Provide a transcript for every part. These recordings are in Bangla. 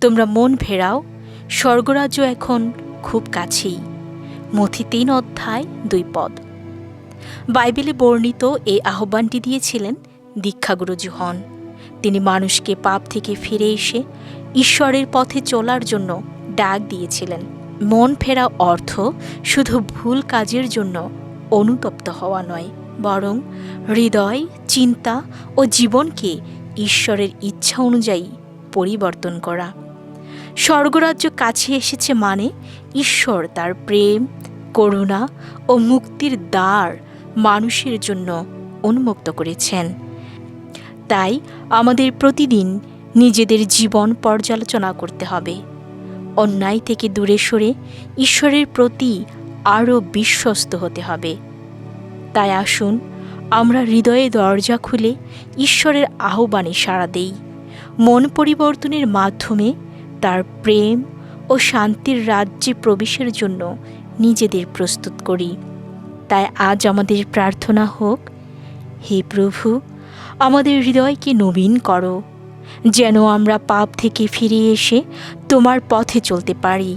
তোমরা মন ফেরাও, স্বর্গরাজ্য এখন খুব কাছেই। মথি 3:2 বাইবেলে বর্ণিত এই আহ্বানটি দিয়েছিলেন দীক্ষাগুরু যোহন। তিনি মানুষকে পাপ থেকে ফিরে এসে ঈশ্বরের পথে চলার জন্য ডাক দিয়েছিলেন। মন ফেরা অর্থ শুধু ভুল কাজের জন্য অনুতপ্ত হওয়া নয়, বরং হৃদয়, চিন্তা ও জীবনকে ঈশ্বরের ইচ্ছা অনুযায়ী পরিবর্তন করা। স্বর্গরাজ্য কাছে এসেছে মানে ঈশ্বর তার প্রেম, করুণা ও মুক্তির দ্বার মানুষের জন্য উন্মুক্ত করেছেন। তাই আমাদের প্রতিদিন নিজেদের জীবন পর্যালোচনা করতে হবে, অন্যায় থেকে দূরে সরে ঈশ্বরের প্রতি আরও বিশ্বস্ত হতে হবে। তাই আসুন আমরা হৃদয়ে দরজা খুলে ঈশ্বরের আহ্বানে সাড়া দেই, মন পরিবর্তনের মাধ্যমে তার প্রেম ও শান্তির রাজ্যে প্রবেশের জন্য নিজেদের প্রস্তুত করি। তাই আজ আমাদের প্রার্থনা হোক, হে প্রভু, আমাদের হৃদয়কে নবীন করো, যেন আমরা পাপ থেকে ফিরে এসে তোমার পথে চলতে পারি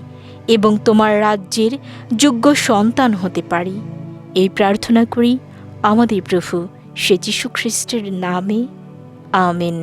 এবং তোমার রাজ্যের যোগ্য সন্তান হতে পারি। এই প্রার্থনা করি আমাদের প্রভু যীশু খ্রিস্টের নামে, আমেন।